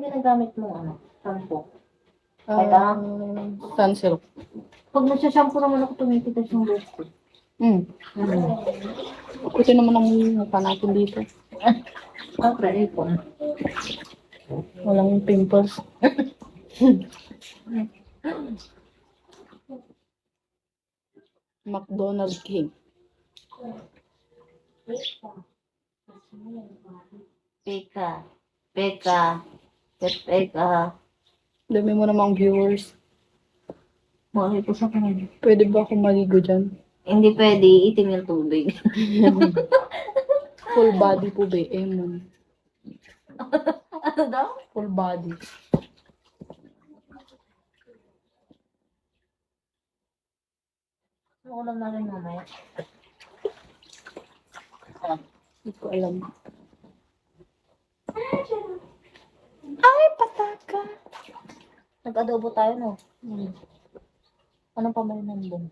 Anong ginagamit mo, ano? Shampoo? Sunsilk. Pag nagsashampoo naman ako, tumitigas yung buhok ko. Kasi naman ang mukha natin dito. Siyempre, ipon. Walang pimples. McDonald's King. Peka. Peka. Peka. Dami mo namang viewers. Mahal ko sa kanila. Pwede ba akong maligo dyan? Hindi pwede, itim yung tubig. Full body po ba? Emon. Ano daw? Full body. Ano ulam namin mamaya? Hindi ko alam. Ay, pataka! Nag-adobo tayo, no? Anong pamayanan doon?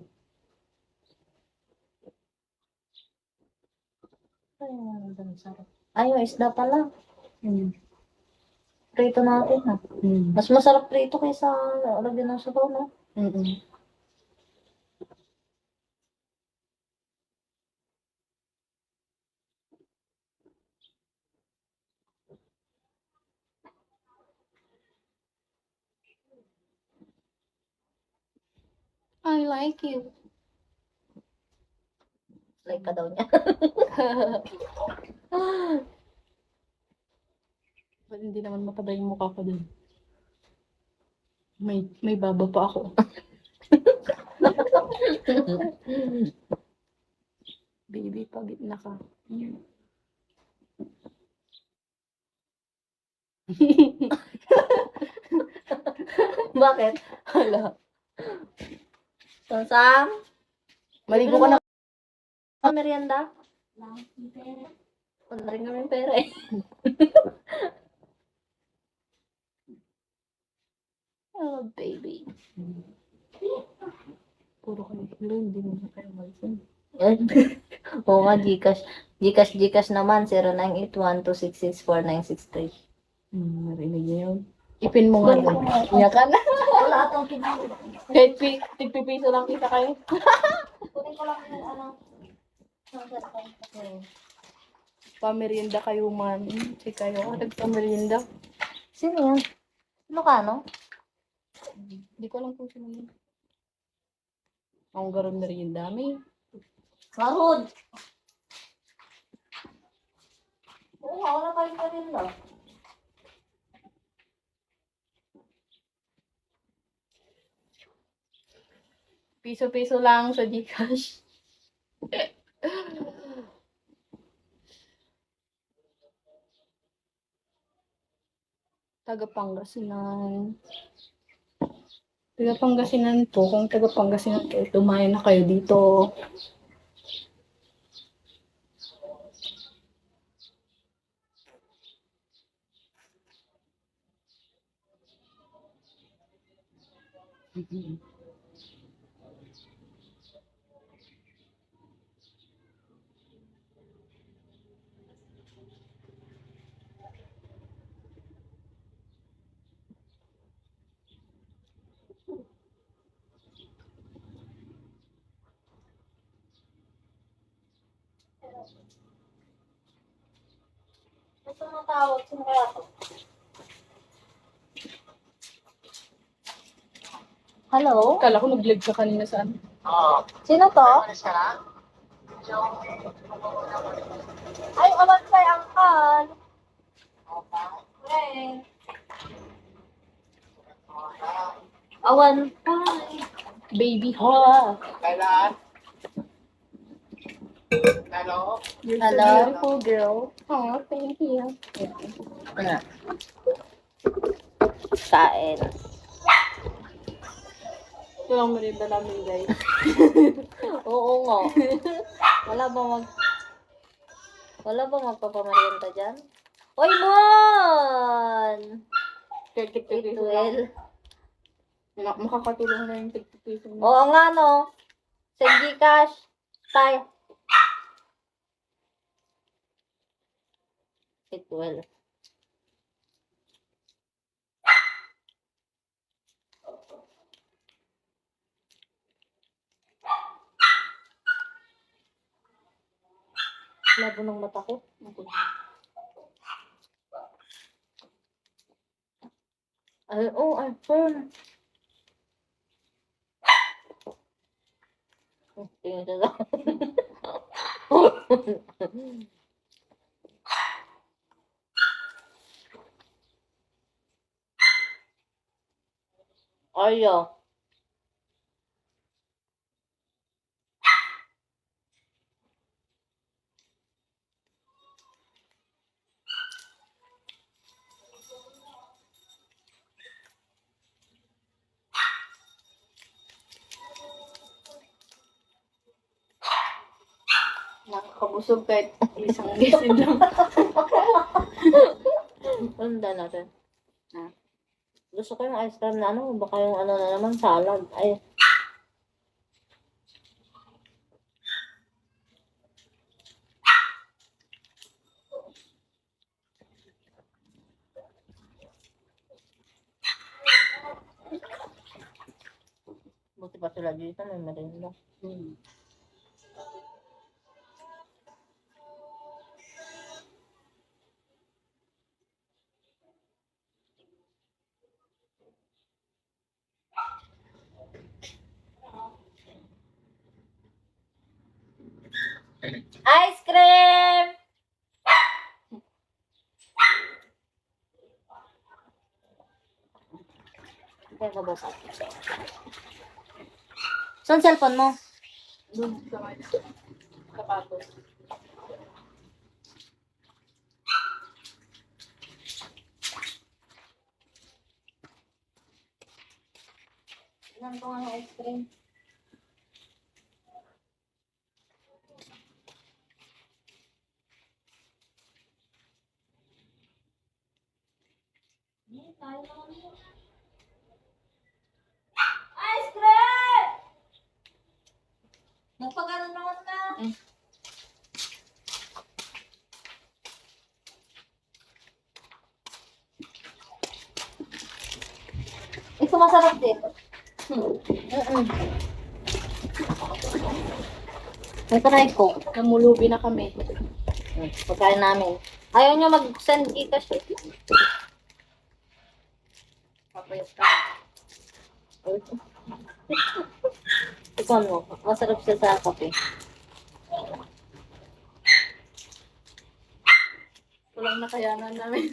Ay, ang sarap. Ay, yung isda pala. Prito natin, ha? Mas masarap prito kaysa lagyan ng sabaw, no? I like you. Like ka daw niya. Ba't hindi naman mataba yung mukha ko din? May baba pa ako. Baby, pagit na ka. Bakit? Hala. Sam? Maligo ka na. Merienda? Wala rin kami pera eh. Oh, baby. Puro kayo kilo, hindi mo na kayo malisin. Oo nga, Gcash. Gcash naman, 0981-266-4963. Narinig niyo yun. Ipin mo nga doon. Iyak ka na. Wala atong kinang. Kahit tigpipiso lang kita kayo. Kunin ko lang yung ano. Pamerienda kayo man. Si kayo. Nagpamerienda. Sino yan? Sino ka, no? Hindi ko alam kung sino yun. Ang garon merienda. May. Marud! Oo nga, wala kayong merienda. Piso-piso lang sa Gcash. Taga-Pangasinan. Taga-Pangasinan po. Kung taga-Pangasinan kayo, tumayo na kayo dito. Ito matawag, sino kaya to? Hello? Kala ko nag-live ka kanina saan. Sino to? Ay, awan kay Angkal. Okay. Awan kay. Baby ha. Kailan? Hello? You're so Hello? beautiful, girl. Oh, thank you. Kain. Ito lang merienda namin, guys. Oo nga. Wala ba magpapamarienta dyan? Oy, Mon! Tig-tig-piso lang. Itwel. Makakatulong na yung tig-tig-piso mo. Oo nga, no? Sa Gcash. Tayo. Itwel. Labo ng mata ko. Ay, oh, iPhone. Tingin ka lang. Ayo. Nakakabusog kahit isang gising lang. Tanda natin. Ah. Gusto ko yung ice cream na ano, baka yung ano na naman, salad. Ay, buti pa sila dito, may merinda. Ice cream! Kaya ka boss. Saan cellphone mo? Doon sa kanya. Sapatos. Ilan ko nga ice cream? Ice cream! Magpagano naman ka? Ito masarap din. Ito na yung Coke. Namulubi na kami. Pagkain namin. Ayaw nyo mag-send Gcash eh. Papayas ka. Ikaw mo, masarap siya sa kape. Walang nakayanan namin.